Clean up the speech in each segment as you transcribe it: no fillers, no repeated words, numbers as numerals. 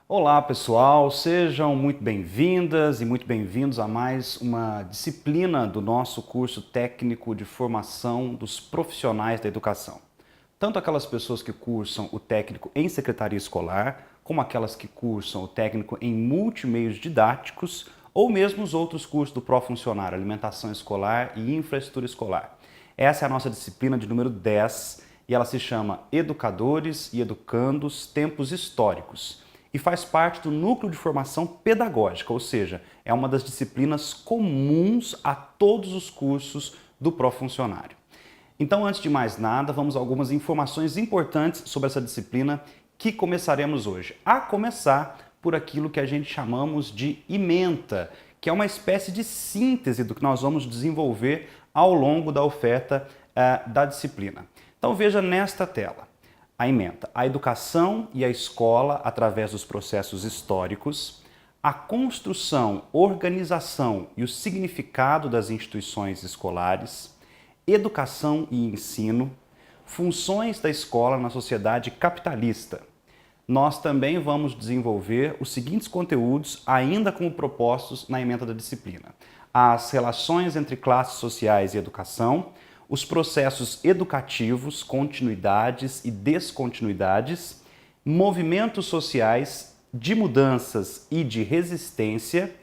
Olá pessoal, sejam muito bem-vindas e muito bem-vindos a mais uma disciplina do nosso curso técnico de formação dos profissionais da educação. Tanto aquelas pessoas que cursam o técnico em secretaria escolar, como aquelas que cursam o técnico em multimeios didáticos, ou mesmo os outros cursos do Profuncionário, alimentação escolar e infraestrutura escolar. Essa é a nossa disciplina de número 10 e ela se chama Educadores e Educandos Tempos Históricos e faz parte do núcleo de formação pedagógica, ou seja, é uma das disciplinas comuns a todos os cursos do Profuncionário. Então, antes de mais nada, vamos a algumas informações importantes sobre essa disciplina que começaremos hoje. A começar por aquilo que a gente chamamos de ementa, que é uma espécie de síntese do que nós vamos desenvolver ao longo da oferta da disciplina. Então veja nesta tela a ementa: a educação e a escola através dos processos históricos, a construção, organização e o significado das instituições escolares, educação e ensino, funções da escola na sociedade capitalista. Nós também vamos desenvolver os seguintes conteúdos, ainda como propostos na ementa da disciplina: as relações entre classes sociais e educação, os processos educativos, continuidades e descontinuidades, movimentos sociais de mudanças e de resistência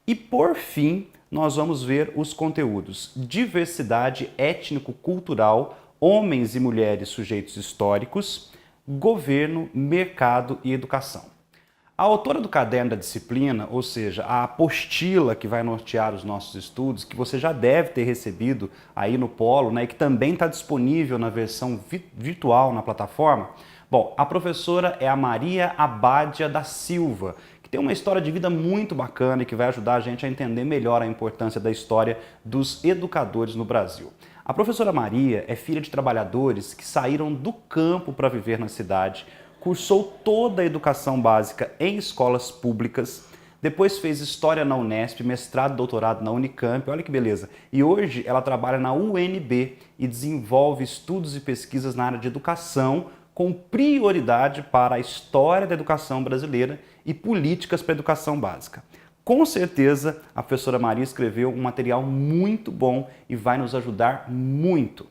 e, por fim, nós vamos ver os conteúdos diversidade étnico-cultural, homens e mulheres sujeitos históricos, governo, mercado e educação. A autora do caderno da disciplina, ou seja, a apostila que vai nortear os nossos estudos, que você já deve ter recebido aí no Polo, né, e que também está disponível na versão virtual na plataforma. Bom, a professora é a Maria Abádia da Silva, que tem uma história de vida muito bacana e que vai ajudar a gente a entender melhor a importância da história dos educadores no Brasil. A professora Maria é filha de trabalhadores que saíram do campo para viver na cidade, cursou toda a educação básica em escolas públicas, depois fez História na Unesp, mestrado e doutorado na Unicamp, olha que beleza. E hoje ela trabalha na UNB e desenvolve estudos e pesquisas na área de educação, com prioridade para a história da educação brasileira e políticas para a educação básica. Com certeza, a professora Maria escreveu um material muito bom e vai nos ajudar muito.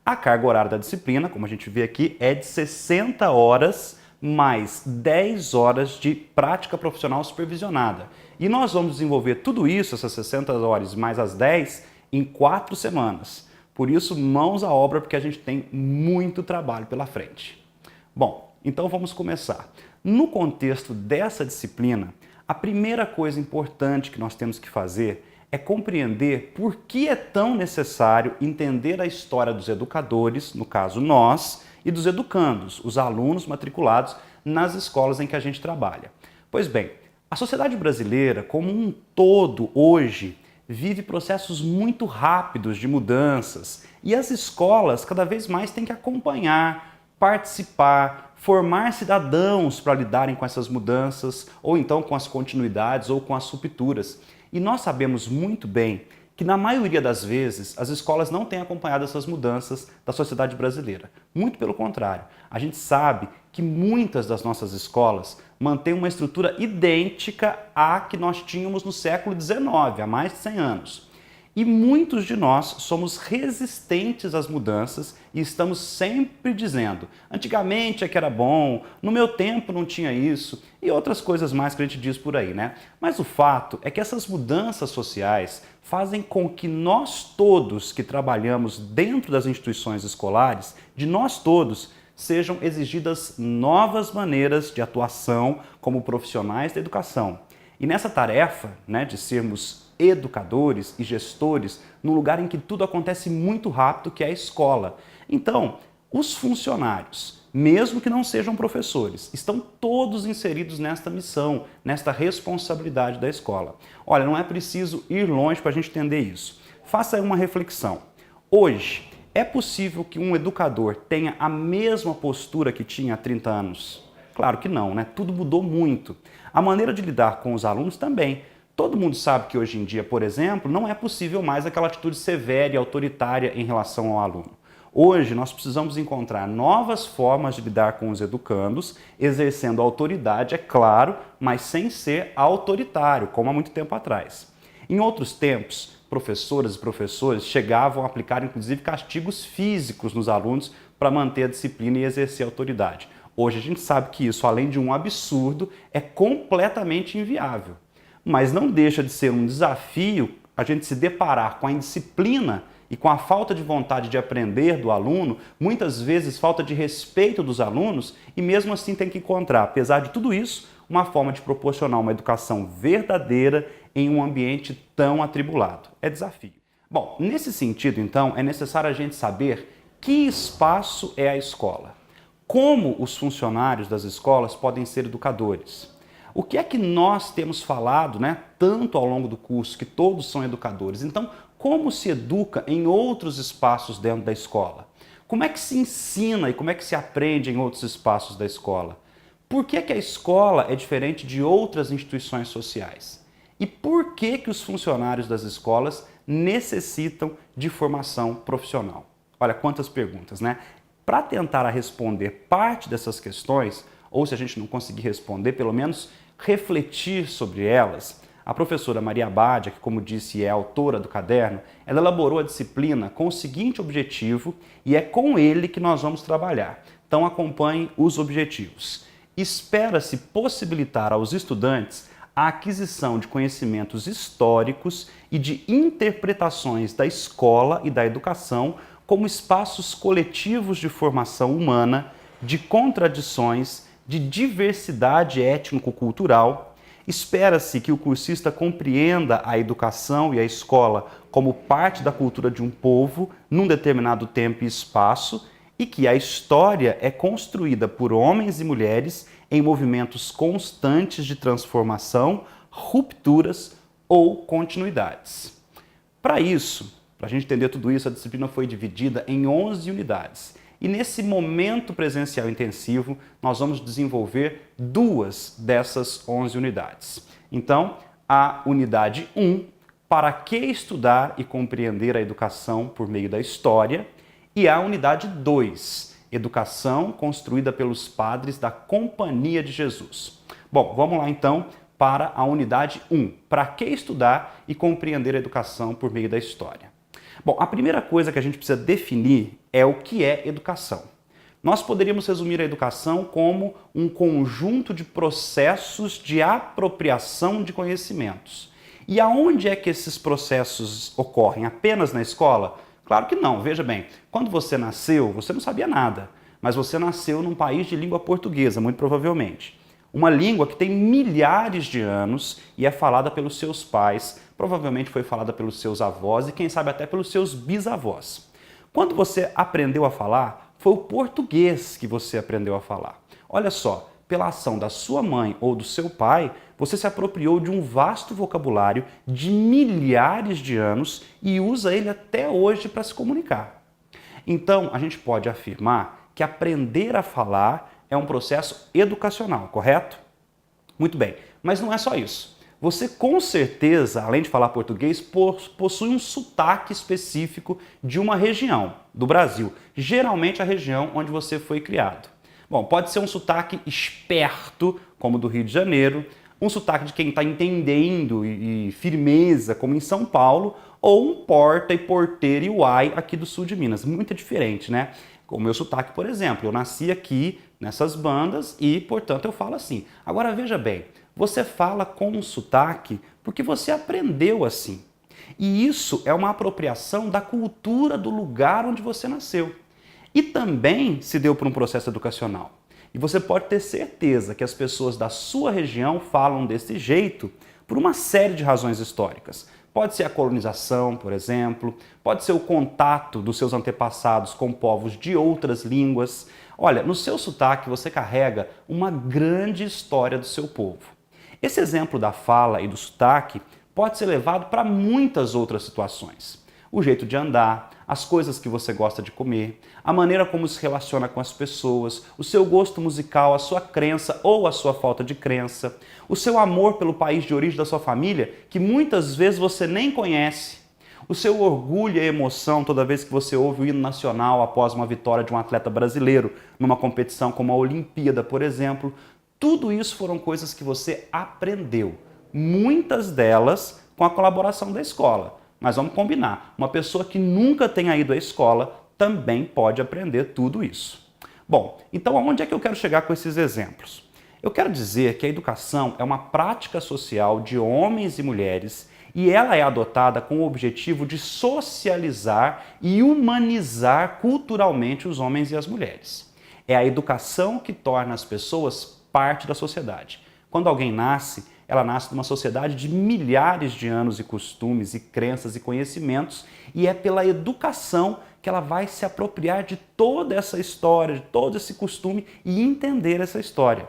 A carga horária da disciplina, como a gente vê aqui, é de 60 horas mais 10 horas de prática profissional supervisionada. E nós vamos desenvolver tudo isso, essas 60 horas mais as 10, em 4 semanas. Por isso, mãos à obra, porque a gente tem muito trabalho pela frente. Bom, então vamos começar. No contexto dessa disciplina, a primeira coisa importante que nós temos que fazer é compreender por que é tão necessário entender a história dos educadores, no caso nós, e dos educandos, os alunos matriculados nas escolas em que a gente trabalha. Pois bem, a sociedade brasileira, como um todo, hoje, vive processos muito rápidos de mudanças e as escolas cada vez mais têm que acompanhar, participar, formar cidadãos para lidarem com essas mudanças, ou então com as continuidades ou com as rupturas. E nós sabemos muito bem que na maioria das vezes as escolas não têm acompanhado essas mudanças da sociedade brasileira. Muito pelo contrário, a gente sabe que muitas das nossas escolas mantêm uma estrutura idêntica à que nós tínhamos no século XIX, há mais de 100 anos. E muitos de nós somos resistentes às mudanças e estamos sempre dizendo: antigamente é que era bom, no meu tempo não tinha isso, e outras coisas mais que a gente diz por aí, né? Mas o fato é que essas mudanças sociais fazem com que nós todos que trabalhamos dentro das instituições escolares, de nós todos, sejam exigidas novas maneiras de atuação como profissionais da educação. E nessa tarefa, né, de sermos educadores e gestores num lugar em que tudo acontece muito rápido, que é a escola. Então, os funcionários, mesmo que não sejam professores, estão todos inseridos nesta missão, nesta responsabilidade da escola. Olha, não é preciso ir longe para a gente entender isso. Faça aí uma reflexão. Hoje, é possível que um educador tenha a mesma postura que tinha há 30 anos? Claro que não, né? Tudo mudou muito. A maneira de lidar com os alunos também. Todo mundo sabe que hoje em dia, por exemplo, não é possível mais aquela atitude severa e autoritária em relação ao aluno. Hoje nós precisamos encontrar novas formas de lidar com os educandos, exercendo autoridade, é claro, mas sem ser autoritário, como há muito tempo atrás. Em outros tempos, professoras e professores chegavam a aplicar inclusive castigos físicos nos alunos para manter a disciplina e exercer a autoridade. Hoje a gente sabe que isso, além de um absurdo, é completamente inviável. Mas não deixa de ser um desafio a gente se deparar com a indisciplina e com a falta de vontade de aprender do aluno, muitas vezes falta de respeito dos alunos, e mesmo assim tem que encontrar, apesar de tudo isso, uma forma de proporcionar uma educação verdadeira em um ambiente tão atribulado. É desafio. Bom, nesse sentido, então, é necessário a gente saber que espaço é a escola. Como os funcionários das escolas podem ser educadores? O que é que nós temos falado, tanto ao longo do curso, que todos são educadores? Então, como se educa em outros espaços dentro da escola? Como é que se ensina e como é que se aprende em outros espaços da escola? Por que que a escola é diferente de outras instituições sociais? E por que que os funcionários das escolas necessitam de formação profissional? Olha quantas perguntas, Para tentar responder parte dessas questões, ou se a gente não conseguir responder, pelo menos refletir sobre elas, a professora Maria Badia, que como disse é autora do caderno, ela elaborou a disciplina com o seguinte objetivo e é com ele que nós vamos trabalhar. Então acompanhe os objetivos. Espera-se possibilitar aos estudantes a aquisição de conhecimentos históricos e de interpretações da escola e da educação como espaços coletivos de formação humana, de contradições, de diversidade étnico-cultural. Espera-se que o cursista compreenda a educação e a escola como parte da cultura de um povo num determinado tempo e espaço e que a história é construída por homens e mulheres em movimentos constantes de transformação, rupturas ou continuidades. Para isso, para a gente entender tudo isso, a disciplina foi dividida em 11 unidades. E nesse momento presencial intensivo, nós vamos desenvolver 2 dessas 11 unidades. Então, a unidade 1, para que estudar e compreender a educação por meio da história, e a unidade 2, educação construída pelos padres da Companhia de Jesus. Bom, vamos lá então para a unidade 1, para que estudar e compreender a educação por meio da história. Bom, a primeira coisa que a gente precisa definir é o que é educação. Nós poderíamos resumir a educação como um conjunto de processos de apropriação de conhecimentos. E aonde é que esses processos ocorrem? Apenas na escola? Claro que não, veja bem, quando você nasceu, você não sabia nada, mas você nasceu num país de língua portuguesa, muito provavelmente. Uma língua que tem milhares de anos e é falada pelos seus pais, provavelmente foi falada pelos seus avós e quem sabe até pelos seus bisavós. Quando você aprendeu a falar, foi o português que você aprendeu a falar. Olha só, pela ação da sua mãe ou do seu pai, você se apropriou de um vasto vocabulário de milhares de anos e usa ele até hoje para se comunicar. Então, a gente pode afirmar que aprender a falar é um processo educacional, correto? Muito bem, mas não é só isso. Você com certeza, além de falar português, possui um sotaque específico de uma região do Brasil, geralmente a região onde você foi criado. Bom, pode ser um sotaque esperto, como o do Rio de Janeiro, um sotaque de quem está entendendo e firmeza, como em São Paulo, ou um porta e porteiro e uai aqui do sul de Minas. Muito diferente, O meu sotaque, por exemplo, eu nasci aqui nessas bandas e, portanto, eu falo assim. Agora, veja bem, você fala com um sotaque porque você aprendeu assim. E isso é uma apropriação da cultura do lugar onde você nasceu. E também se deu por um processo educacional. E você pode ter certeza que as pessoas da sua região falam desse jeito por uma série de razões históricas. Pode ser a colonização, por exemplo, pode ser o contato dos seus antepassados com povos de outras línguas. Olha, no seu sotaque você carrega uma grande história do seu povo. Esse exemplo da fala e do sotaque pode ser levado para muitas outras situações. O jeito de andar, as coisas que você gosta de comer, a maneira como se relaciona com as pessoas, o seu gosto musical, a sua crença ou a sua falta de crença, o seu amor pelo país de origem da sua família, que muitas vezes você nem conhece, O seu orgulho e emoção toda vez que você ouve o hino nacional após uma vitória de um atleta brasileiro numa competição como a Olimpíada, por exemplo. Tudo isso foram coisas que você aprendeu, muitas delas com a colaboração da escola. Mas vamos combinar, uma pessoa que nunca tenha ido à escola também pode aprender tudo isso. Bom, então aonde é que eu quero chegar com esses exemplos? Eu quero dizer que a educação é uma prática social de homens e mulheres e ela é adotada com o objetivo de socializar e humanizar culturalmente os homens e as mulheres. É a educação que torna as pessoas parte da sociedade. Quando alguém nasce, ela nasce numa sociedade de milhares de anos e costumes e crenças e conhecimentos e é pela educação que ela vai se apropriar de toda essa história, de todo esse costume e entender essa história.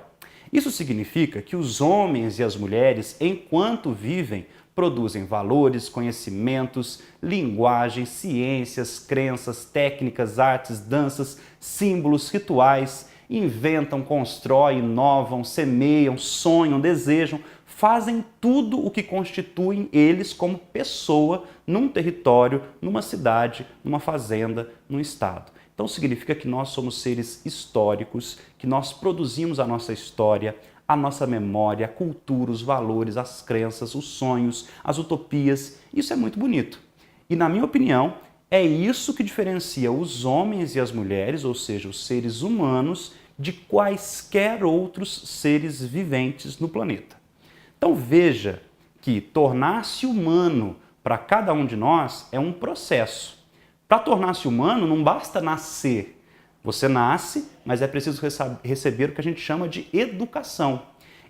Isso significa que os homens e as mulheres, enquanto vivem, produzem valores, conhecimentos, linguagem, ciências, crenças, técnicas, artes, danças, símbolos, rituais, inventam, constroem, inovam, semeiam, sonham, desejam, fazem tudo o que constituem eles como pessoa num território, numa cidade, numa fazenda, num estado. Então significa que nós somos seres históricos, que nós produzimos a nossa história, a nossa memória, a cultura, os valores, as crenças, os sonhos, as utopias. Isso é muito bonito. E na minha opinião, é isso que diferencia os homens e as mulheres, ou seja, os seres humanos, de quaisquer outros seres viventes no planeta. Então veja que tornar-se humano para cada um de nós é um processo. Para tornar-se humano não basta nascer. Você nasce, mas é preciso receber o que a gente chama de educação.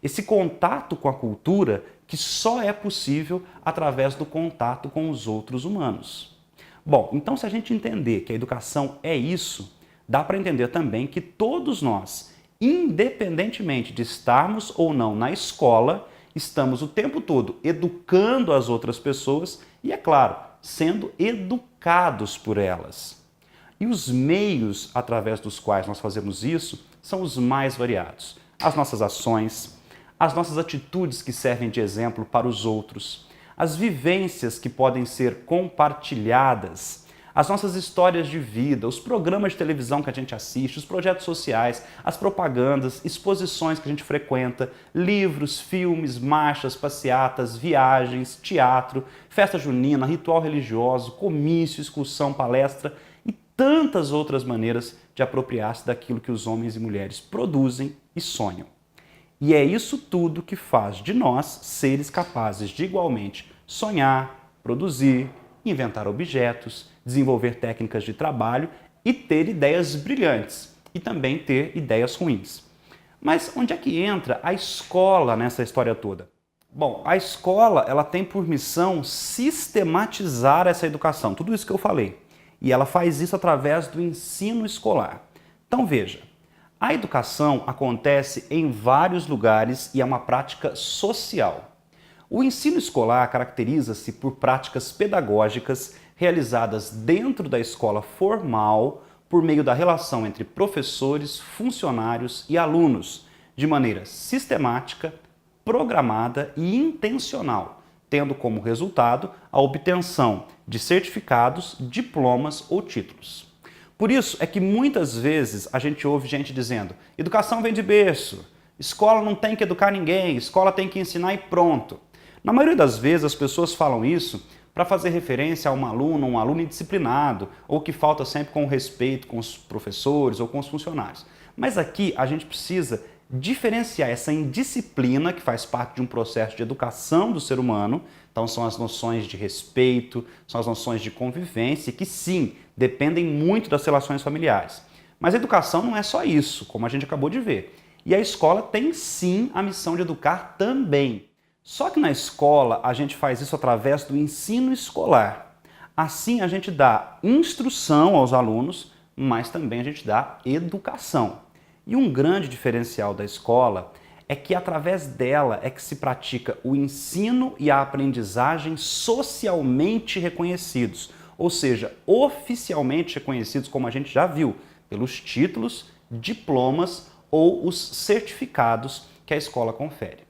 Esse contato com a cultura que só é possível através do contato com os outros humanos. Bom, então se a gente entender que a educação é isso, dá para entender também que todos nós, independentemente de estarmos ou não na escola, estamos o tempo todo educando as outras pessoas e, é claro, sendo educados por elas. E os meios através dos quais nós fazemos isso são os mais variados. As nossas ações, as nossas atitudes que servem de exemplo para os outros, as vivências que podem ser compartilhadas, as nossas histórias de vida, os programas de televisão que a gente assiste, os projetos sociais, as propagandas, exposições que a gente frequenta, livros, filmes, marchas, passeatas, viagens, teatro, festa junina, ritual religioso, comício, excursão, palestra e tantas outras maneiras de apropriar-se daquilo que os homens e mulheres produzem e sonham. E é isso tudo que faz de nós seres capazes de igualmente sonhar, produzir, inventar objetos, desenvolver técnicas de trabalho e ter ideias brilhantes e também ter ideias ruins. Mas onde é que entra a escola nessa história toda? Bom, a escola ela tem por missão sistematizar essa educação, tudo isso que eu falei. E ela faz isso através do ensino escolar. Então veja, a educação acontece em vários lugares e é uma prática social. O ensino escolar caracteriza-se por práticas pedagógicas realizadas dentro da escola formal por meio da relação entre professores, funcionários e alunos, de maneira sistemática, programada e intencional, tendo como resultado a obtenção de certificados, diplomas ou títulos. Por isso é que muitas vezes a gente ouve gente dizendo: educação vem de berço, escola não tem que educar ninguém, escola tem que ensinar e pronto. Na maioria das vezes as pessoas falam isso para fazer referência a um aluno indisciplinado, ou que falta sempre com respeito com os professores ou com os funcionários. Mas aqui a gente precisa diferenciar essa indisciplina, que faz parte de um processo de educação do ser humano, então são as noções de respeito, são as noções de convivência, que sim, dependem muito das relações familiares. Mas a educação não é só isso, como a gente acabou de ver. E a escola tem sim a missão de educar também. Só que na escola a gente faz isso através do ensino escolar. Assim a gente dá instrução aos alunos, mas também a gente dá educação. E um grande diferencial da escola é que através dela é que se pratica o ensino e a aprendizagem socialmente reconhecidos, ou seja, oficialmente reconhecidos, como a gente já viu, pelos títulos, diplomas ou os certificados que a escola confere.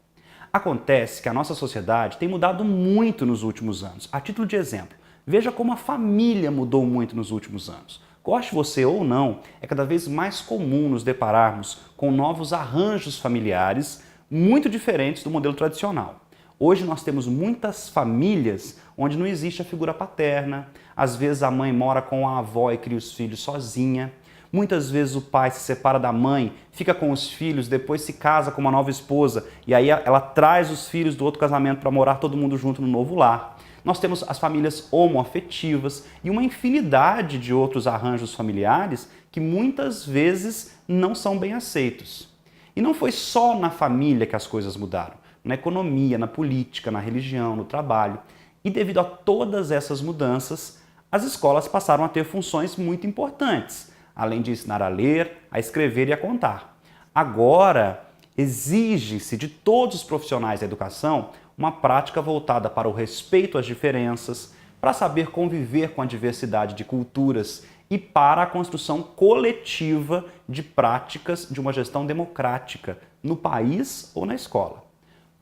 Acontece que a nossa sociedade tem mudado muito nos últimos anos. A título de exemplo, Veja como a família mudou muito nos últimos anos. Goste você ou não, é cada vez mais comum nos depararmos com novos arranjos familiares muito diferentes do modelo tradicional. Hoje nós temos muitas famílias onde não existe a figura paterna, às vezes a mãe mora com a avó e cria os filhos sozinha, muitas vezes o pai se separa da mãe, fica com os filhos, depois se casa com uma nova esposa e aí ela traz os filhos do outro casamento para morar todo mundo junto no novo lar. Nós temos as famílias homoafetivas e uma infinidade de outros arranjos familiares que muitas vezes não são bem aceitos. E não foi só na família que as coisas mudaram, na economia, na política, na religião, no trabalho. E devido a todas essas mudanças, as escolas passaram a ter funções muito importantes, além de ensinar a ler, a escrever e a contar. Agora, exige-se de todos os profissionais da educação uma prática voltada para o respeito às diferenças, para saber conviver com a diversidade de culturas e para a construção coletiva de práticas de uma gestão democrática no país ou na escola.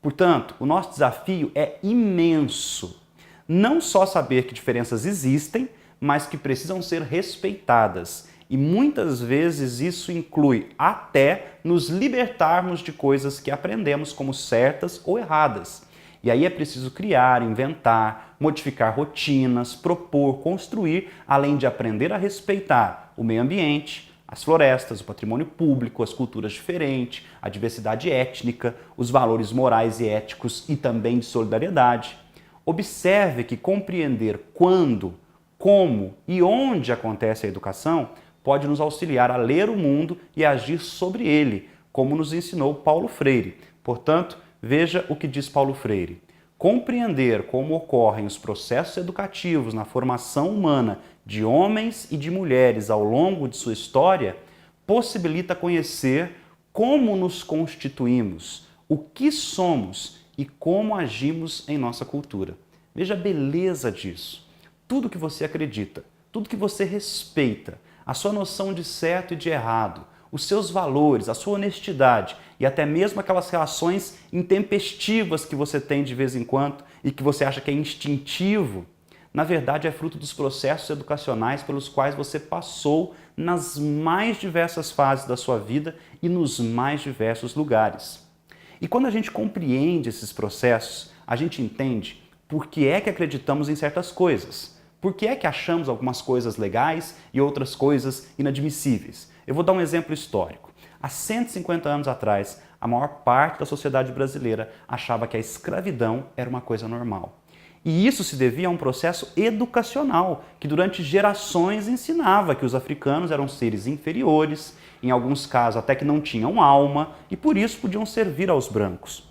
Portanto, o nosso desafio é imenso. Não só saber que diferenças existem, mas que precisam ser respeitadas. E muitas vezes isso inclui até nos libertarmos de coisas que aprendemos como certas ou erradas. E aí é preciso criar, inventar, modificar rotinas, propor, construir, além de aprender a respeitar o meio ambiente, as florestas, o patrimônio público, as culturas diferentes, a diversidade étnica, os valores morais e éticos e também de solidariedade. Observe que compreender quando, como e onde acontece a educação pode nos auxiliar a ler o mundo e agir sobre ele, como nos ensinou Paulo Freire. Portanto, veja o que diz Paulo Freire. Compreender como ocorrem os processos educativos na formação humana de homens e de mulheres ao longo de sua história possibilita conhecer como nos constituímos, o que somos e como agimos em nossa cultura. Veja a beleza disso. Tudo que você acredita, tudo que você respeita, a sua noção de certo e de errado, os seus valores, a sua honestidade e até mesmo aquelas relações intempestivas que você tem de vez em quando e que você acha que é instintivo, na verdade é fruto dos processos educacionais pelos quais você passou nas mais diversas fases da sua vida e nos mais diversos lugares. E quando a gente compreende esses processos, a gente entende por que é que acreditamos em certas coisas, por que é que achamos algumas coisas legais e outras coisas inadmissíveis. Eu vou dar um exemplo histórico. Há 150 anos atrás, a maior parte da sociedade brasileira achava que a escravidão era uma coisa normal. E isso se devia a um processo educacional, que durante gerações ensinava que os africanos eram seres inferiores, em alguns casos até que não tinham alma, e por isso podiam servir aos brancos.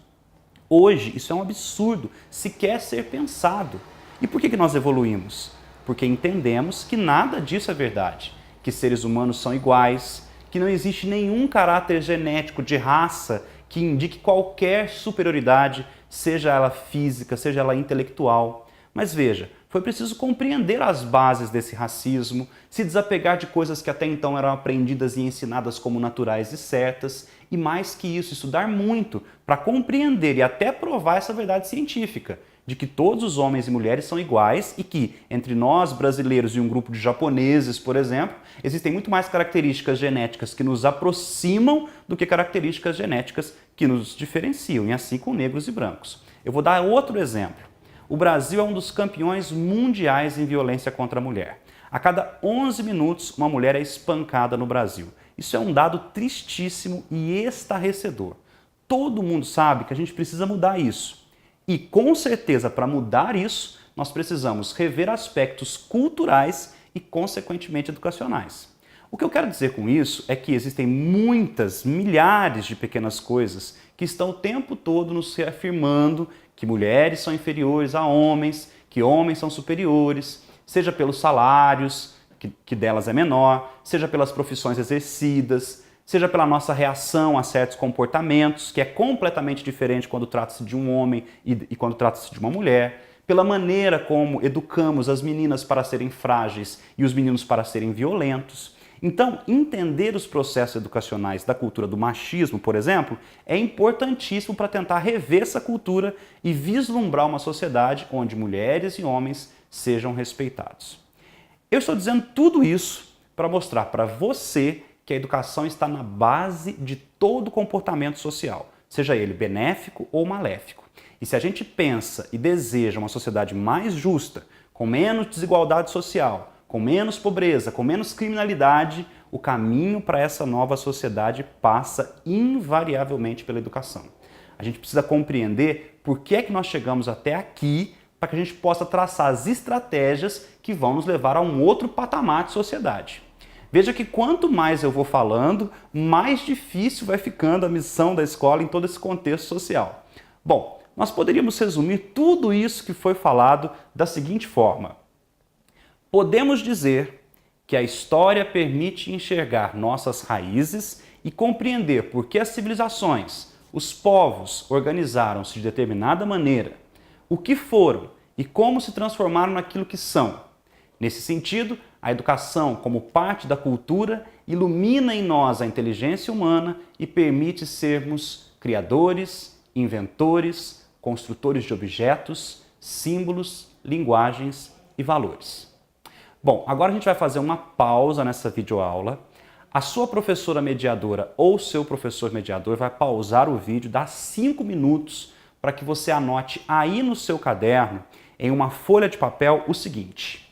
Hoje, isso é um absurdo, sequer ser pensado. E por que nós evoluímos? Porque entendemos que nada disso é verdade, que seres humanos são iguais, que não existe nenhum caráter genético de raça que indique qualquer superioridade, seja ela física, seja ela intelectual. Mas veja, foi preciso compreender as bases desse racismo, se desapegar de coisas que até então eram aprendidas e ensinadas como naturais e certas, e mais que isso, estudar muito para compreender e até provar essa verdade científica, de que todos os homens e mulheres são iguais e que, entre nós brasileiros e um grupo de japoneses, por exemplo, existem muito mais características genéticas que nos aproximam do que características genéticas que nos diferenciam, e assim com negros e brancos. Eu vou dar outro exemplo. O Brasil é um dos campeões mundiais em violência contra a mulher. A cada 11 minutos, uma mulher é espancada no Brasil. Isso é um dado tristíssimo e estarrecedor. Todo mundo sabe que a gente precisa mudar isso. E, com certeza, para mudar isso, nós precisamos rever aspectos culturais e, consequentemente, educacionais. O que eu quero dizer com isso é que existem muitas, milhares de pequenas coisas que estão o tempo todo nos reafirmando que mulheres são inferiores a homens, que homens são superiores, seja pelos salários, que delas é menor, seja pelas profissões exercidas, seja pela nossa reação a certos comportamentos, que é completamente diferente quando trata-se de um homem e quando trata-se de uma mulher, pela maneira como educamos as meninas para serem frágeis e os meninos para serem violentos. Então, entender os processos educacionais da cultura do machismo, por exemplo, é importantíssimo para tentar rever essa cultura e vislumbrar uma sociedade onde mulheres e homens sejam respeitados. Eu estou dizendo tudo isso para mostrar para você que a educação está na base de todo comportamento social, seja ele benéfico ou maléfico. E se a gente pensa e deseja uma sociedade mais justa, com menos desigualdade social, com menos pobreza, com menos criminalidade, o caminho para essa nova sociedade passa invariavelmente pela educação. A gente precisa compreender por que é que nós chegamos até aqui para que a gente possa traçar as estratégias que vão nos levar a um outro patamar de sociedade. Veja que quanto mais eu vou falando, mais difícil vai ficando a missão da escola em todo esse contexto social. Bom, nós poderíamos resumir tudo isso que foi falado da seguinte forma. Podemos dizer que a história permite enxergar nossas raízes e compreender por que as civilizações, os povos organizaram-se de determinada maneira, o que foram e como se transformaram naquilo que são. Nesse sentido, a educação, como parte da cultura, ilumina em nós a inteligência humana e permite sermos criadores, inventores, construtores de objetos, símbolos, linguagens e valores. Bom, agora a gente vai fazer uma pausa nessa videoaula. A sua professora mediadora ou seu professor mediador vai pausar o vídeo, dar 5 minutos para que você anote aí no seu caderno, em uma folha de papel, o seguinte.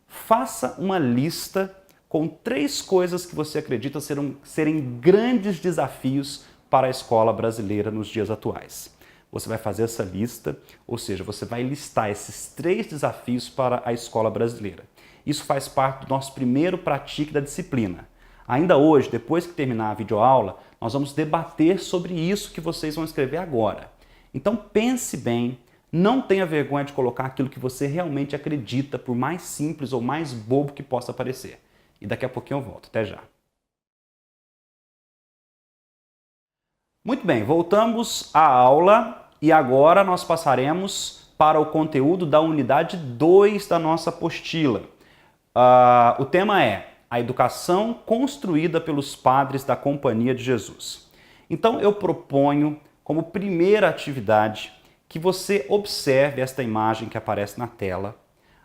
Faça uma lista com 3 coisas que você acredita serem grandes desafios para a escola brasileira nos dias atuais. Você vai fazer essa lista, ou seja, você vai listar esses 3 desafios para a escola brasileira. Isso faz parte do nosso primeiro pratique da disciplina. Ainda hoje, depois que terminar a videoaula, nós vamos debater sobre isso que vocês vão escrever agora. Então pense bem, não tenha vergonha de colocar aquilo que você realmente acredita, por mais simples ou mais bobo que possa parecer. E daqui a pouquinho eu volto. Até já. Muito bem, voltamos à aula e agora nós passaremos para o conteúdo da unidade 2 da nossa apostila. O tema é a educação construída pelos padres da Companhia de Jesus. Então eu proponho, como primeira atividade, que você observe esta imagem que aparece na tela.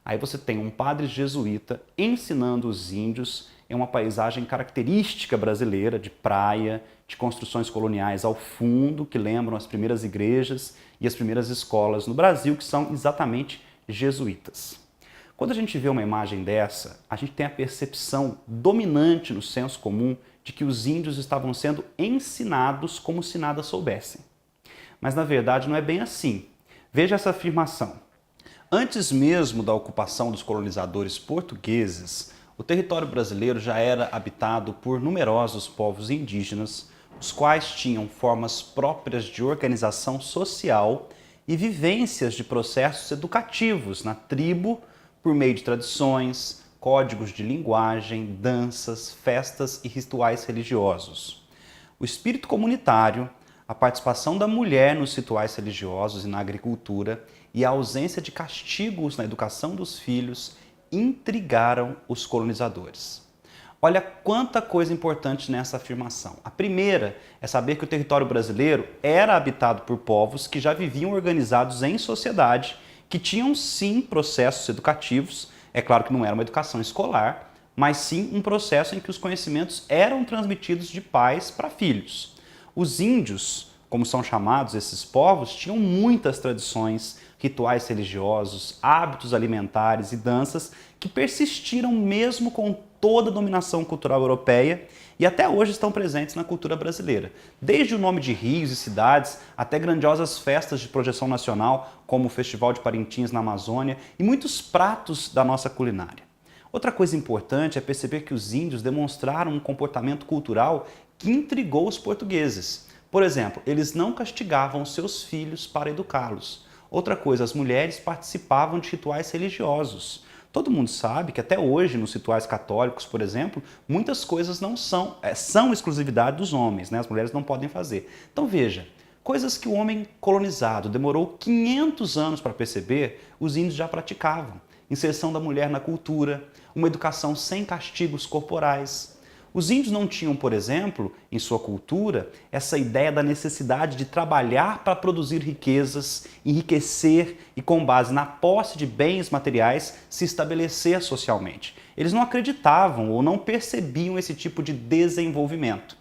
Aí você tem um padre jesuíta ensinando os índios em uma paisagem característica brasileira, de praia, de construções coloniais ao fundo, que lembram as primeiras igrejas e as primeiras escolas no Brasil, que são exatamente jesuítas. Quando a gente vê uma imagem dessa, a gente tem a percepção dominante no senso comum de que os índios estavam sendo ensinados como se nada soubessem. Mas na verdade não é bem assim. Veja essa afirmação. Antes mesmo da ocupação dos colonizadores portugueses, o território brasileiro já era habitado por numerosos povos indígenas, os quais tinham formas próprias de organização social e vivências de processos educativos na tribo por meio de tradições, códigos de linguagem, danças, festas e rituais religiosos. O espírito comunitário, a participação da mulher nos rituais religiosos e na agricultura e a ausência de castigos na educação dos filhos intrigaram os colonizadores. Olha quanta coisa importante nessa afirmação. A primeira é saber que o território brasileiro era habitado por povos que já viviam organizados em sociedade, que tinham sim processos educativos, é claro que não era uma educação escolar, mas sim um processo em que os conhecimentos eram transmitidos de pais para filhos. Os índios, como são chamados esses povos, tinham muitas tradições, rituais religiosos, hábitos alimentares e danças que persistiram mesmo com toda a dominação cultural europeia e até hoje estão presentes na cultura brasileira. Desde o nome de rios e cidades até grandiosas festas de projeção nacional, como o Festival de Parintins na Amazônia e muitos pratos da nossa culinária. Outra coisa importante é perceber que os índios demonstraram um comportamento cultural que intrigou os portugueses. Por exemplo, eles não castigavam seus filhos para educá-los. Outra coisa, as mulheres participavam de rituais religiosos. Todo mundo sabe que até hoje, nos rituais católicos, por exemplo, muitas coisas não são exclusividade dos homens, né? As mulheres não podem fazer. Então veja, coisas que o homem colonizado demorou 500 anos para perceber, os índios já praticavam. Inserção da mulher na cultura, uma educação sem castigos corporais. Os índios não tinham, por exemplo, em sua cultura, essa ideia da necessidade de trabalhar para produzir riquezas, enriquecer e, com base na posse de bens materiais, se estabelecer socialmente. Eles não acreditavam ou não percebiam esse tipo de desenvolvimento.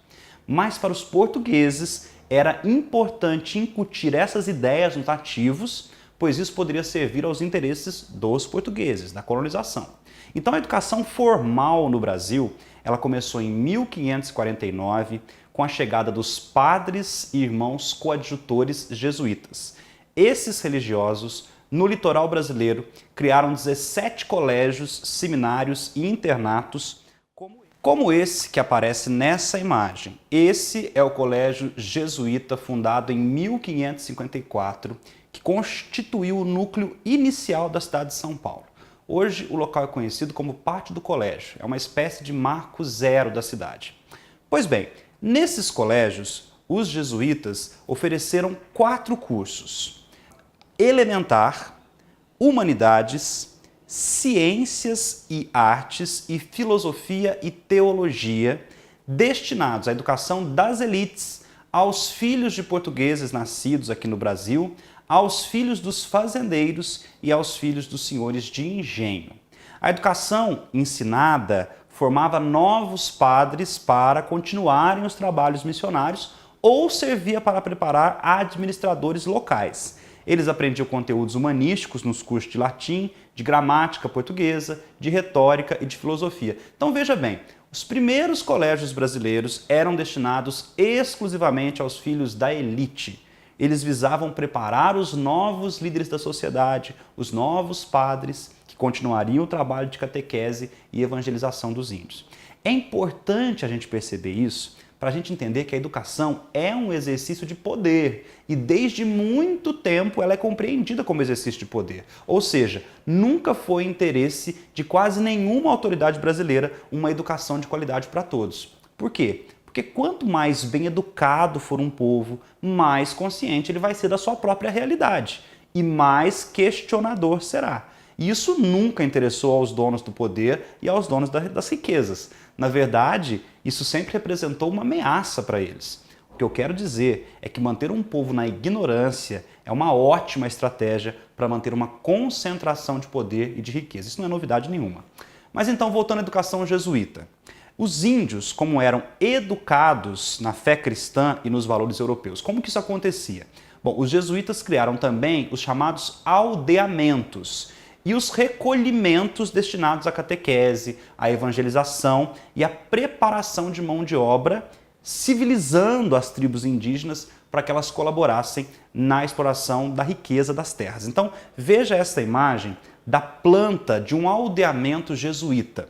Mas para os portugueses era importante incutir essas ideias nos nativos, pois isso poderia servir aos interesses dos portugueses, da colonização. Então a educação formal no Brasil, ela começou em 1549 com a chegada dos padres e irmãos coadjutores jesuítas. Esses religiosos, no litoral brasileiro, criaram 17 colégios, seminários e internatos, como esse que aparece nessa imagem. Esse é o colégio jesuíta fundado em 1554, que constituiu o núcleo inicial da cidade de São Paulo. Hoje o local é conhecido como Pátio do Colégio, é uma espécie de marco zero da cidade. Pois bem, nesses colégios, os jesuítas ofereceram 4 cursos: elementar, humanidades, ciências e artes e filosofia e teologia, destinados à educação das elites, aos filhos de portugueses nascidos aqui no Brasil, aos filhos dos fazendeiros e aos filhos dos senhores de engenho. A educação ensinada formava novos padres para continuarem os trabalhos missionários ou servia para preparar administradores locais. Eles aprendiam conteúdos humanísticos nos cursos de latim, de gramática portuguesa, de retórica e de filosofia. Então veja bem, os primeiros colégios brasileiros eram destinados exclusivamente aos filhos da elite. Eles visavam preparar os novos líderes da sociedade, os novos padres, que continuariam o trabalho de catequese e evangelização dos índios. É importante a gente perceber isso para a gente entender que a educação é um exercício de poder e desde muito tempo ela é compreendida como exercício de poder. Ou seja, nunca foi interesse de quase nenhuma autoridade brasileira uma educação de qualidade para todos. Por quê? Porque quanto mais bem educado for um povo, mais consciente ele vai ser da sua própria realidade e mais questionador será. E isso nunca interessou aos donos do poder e aos donos das riquezas. Na verdade, isso sempre representou uma ameaça para eles. O que eu quero dizer é que manter um povo na ignorância é uma ótima estratégia para manter uma concentração de poder e de riqueza. Isso não é novidade nenhuma. Mas então, voltando à educação jesuíta. Os índios, como eram educados na fé cristã e nos valores europeus, como que isso acontecia? Bom, os jesuítas criaram também os chamados aldeamentos e os recolhimentos destinados à catequese, à evangelização e à preparação de mão de obra, civilizando as tribos indígenas para que elas colaborassem na exploração da riqueza das terras. Então, veja essa imagem da planta de um aldeamento jesuíta.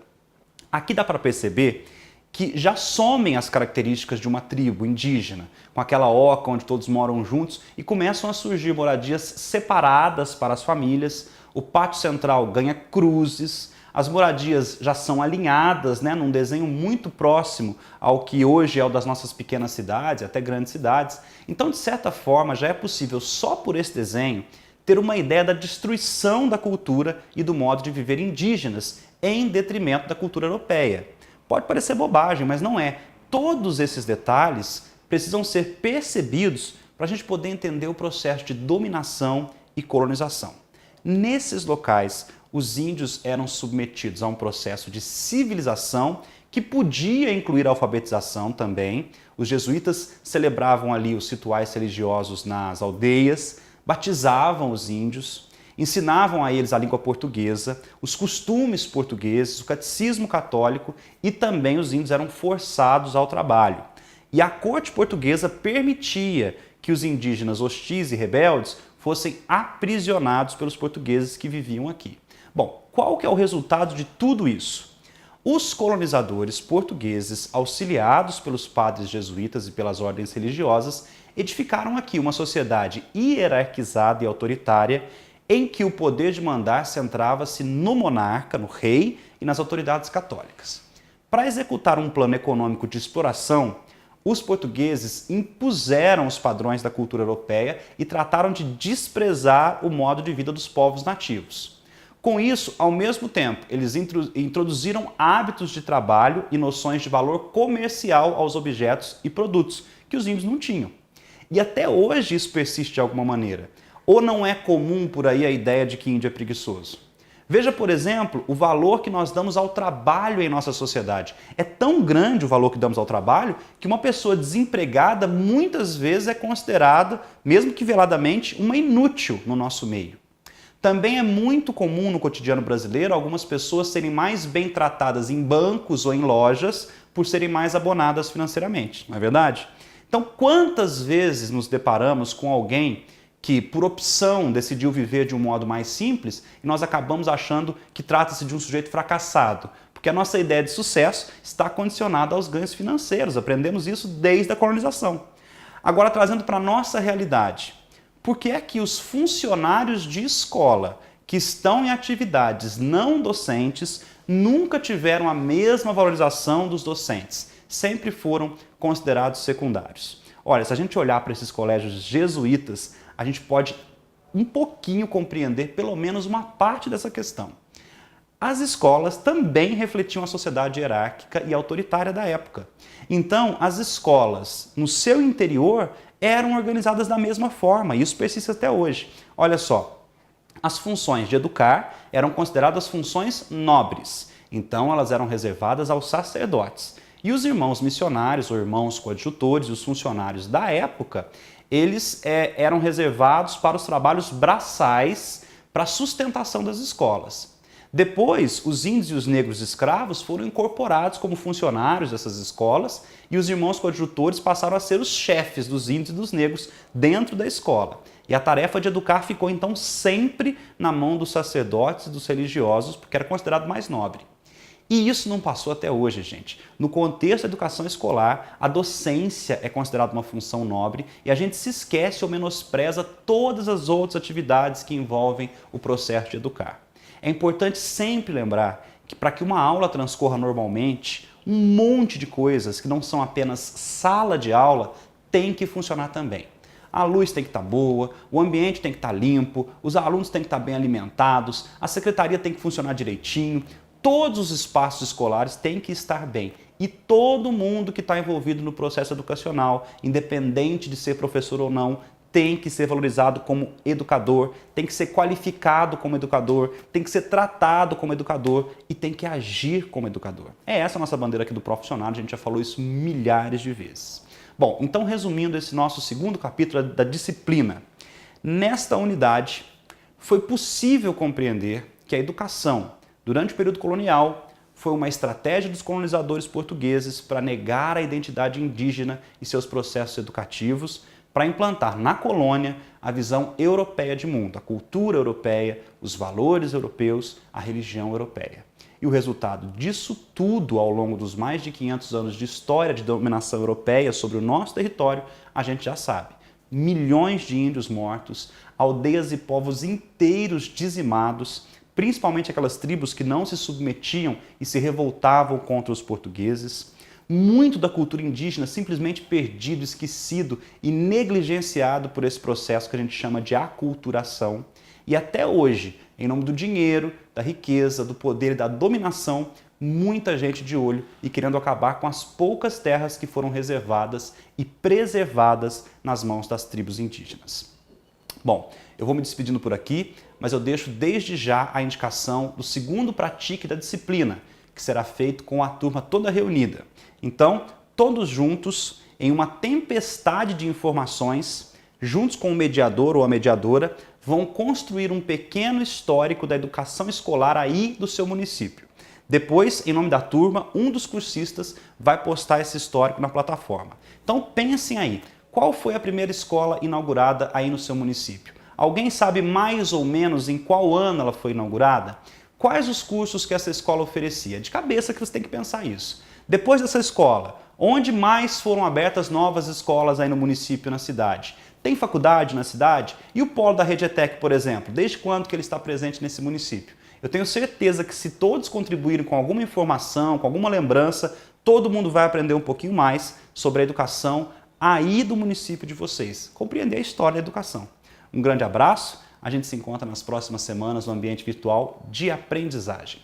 Aqui dá para perceber que já somem as características de uma tribo indígena, com aquela oca onde todos moram juntos e começam a surgir moradias separadas para as famílias, o pátio central ganha cruzes, as moradias já são alinhadas, num desenho muito próximo ao que hoje é o das nossas pequenas cidades, até grandes cidades. Então, de certa forma, já é possível, só por esse desenho, ter uma ideia da destruição da cultura e do modo de viver indígenas, em detrimento da cultura europeia. Pode parecer bobagem, mas não é. Todos esses detalhes precisam ser percebidos para a gente poder entender o processo de dominação e colonização. Nesses locais, os índios eram submetidos a um processo de civilização que podia incluir a alfabetização também. Os jesuítas celebravam ali os rituais religiosos nas aldeias, batizavam os índios, ensinavam a eles a língua portuguesa, os costumes portugueses, o catecismo católico e também os índios eram forçados ao trabalho. E a corte portuguesa permitia que os indígenas hostis e rebeldes fossem aprisionados pelos portugueses que viviam aqui. Bom, qual que é o resultado de tudo isso? Os colonizadores portugueses, auxiliados pelos padres jesuítas e pelas ordens religiosas, edificaram aqui uma sociedade hierarquizada e autoritária em que o poder de mandar centrava-se no monarca, no rei e nas autoridades católicas. Para executar um plano econômico de exploração, os portugueses impuseram os padrões da cultura europeia e trataram de desprezar o modo de vida dos povos nativos. Com isso, ao mesmo tempo, eles introduziram hábitos de trabalho e noções de valor comercial aos objetos e produtos que os índios não tinham. E até hoje isso persiste de alguma maneira. Ou não é comum por aí a ideia de que índio é preguiçoso? Veja, por exemplo, o valor que nós damos ao trabalho em nossa sociedade. É tão grande o valor que damos ao trabalho que uma pessoa desempregada muitas vezes é considerada, mesmo que veladamente, uma inútil no nosso meio. Também é muito comum no cotidiano brasileiro algumas pessoas serem mais bem tratadas em bancos ou em lojas por serem mais abonadas financeiramente, não é verdade? Então, quantas vezes nos deparamos com alguém que, por opção, decidiu viver de um modo mais simples e nós acabamos achando que trata-se de um sujeito fracassado, porque a nossa ideia de sucesso está condicionada aos ganhos financeiros. Aprendemos isso desde a colonização. Agora, trazendo para a nossa realidade, por que é que os funcionários de escola que estão em atividades não docentes nunca tiveram a mesma valorização dos docentes? Sempre foram considerados secundários. Olha, se a gente olhar para esses colégios jesuítas, a gente pode um pouquinho compreender pelo menos uma parte dessa questão. As escolas também refletiam a sociedade hierárquica e autoritária da época. Então, as escolas, no seu interior, eram organizadas da mesma forma, e isso persiste até hoje. Olha só, as funções de educar eram consideradas funções nobres, então elas eram reservadas aos sacerdotes. E os irmãos missionários, ou irmãos coadjutores, os funcionários da época, eles eram reservados para os trabalhos braçais, para a sustentação das escolas. Depois, os índios e os negros escravos foram incorporados como funcionários dessas escolas e os irmãos coadjutores passaram a ser os chefes dos índios e dos negros dentro da escola. E a tarefa de educar ficou então sempre na mão dos sacerdotes e dos religiosos, porque era considerado mais nobre. E isso não passou até hoje, gente. No contexto da educação escolar, a docência é considerada uma função nobre e a gente se esquece ou menospreza todas as outras atividades que envolvem o processo de educar. É importante sempre lembrar que para que uma aula transcorra normalmente, um monte de coisas que não são apenas sala de aula tem que funcionar também. A luz tem que estar boa, o ambiente tem que estar limpo, os alunos têm que estar bem alimentados, a secretaria tem que funcionar direitinho, todos os espaços escolares têm que estar bem. E todo mundo que está envolvido no processo educacional, independente de ser professor ou não, tem que ser valorizado como educador, tem que ser qualificado como educador, tem que ser tratado como educador e tem que agir como educador. É essa a nossa bandeira aqui do Profissionário, a gente já falou isso milhares de vezes. Bom, então resumindo esse nosso segundo capítulo da disciplina, nesta unidade foi possível compreender que a educação, durante o período colonial, foi uma estratégia dos colonizadores portugueses para negar a identidade indígena e seus processos educativos, para implantar na colônia a visão europeia de mundo, a cultura europeia, os valores europeus, a religião europeia. E o resultado disso tudo, ao longo dos mais de 500 anos de história de dominação europeia sobre o nosso território, a gente já sabe. Milhões de índios mortos, aldeias e povos inteiros dizimados, principalmente aquelas tribos que não se submetiam e se revoltavam contra os portugueses, muito da cultura indígena simplesmente perdido, esquecido e negligenciado por esse processo que a gente chama de aculturação. E até hoje, em nome do dinheiro, da riqueza, do poder e da dominação, muita gente de olho e querendo acabar com as poucas terras que foram reservadas e preservadas nas mãos das tribos indígenas. Bom, eu vou me despedindo por aqui, mas eu deixo desde já a indicação do segundo pratique da disciplina, que será feito com a turma toda reunida. Então, todos juntos, em uma tempestade de informações, juntos com o mediador ou a mediadora, vão construir um pequeno histórico da educação escolar aí do seu município. Depois, em nome da turma, um dos cursistas vai postar esse histórico na plataforma. Então pensem aí, qual foi a primeira escola inaugurada aí no seu município? Alguém sabe mais ou menos em qual ano ela foi inaugurada? Quais os cursos que essa escola oferecia? De cabeça que você tem que pensar isso. Depois dessa escola, onde mais foram abertas novas escolas aí no município, na cidade? Tem faculdade na cidade? E o polo da Rede ETEC, por exemplo? Desde quando que ele está presente nesse município? Eu tenho certeza que se todos contribuírem com alguma informação, com alguma lembrança, todo mundo vai aprender um pouquinho mais sobre a educação aí do município de vocês. Compreender a história da educação. Um grande abraço. A gente se encontra nas próximas semanas no ambiente virtual de aprendizagem.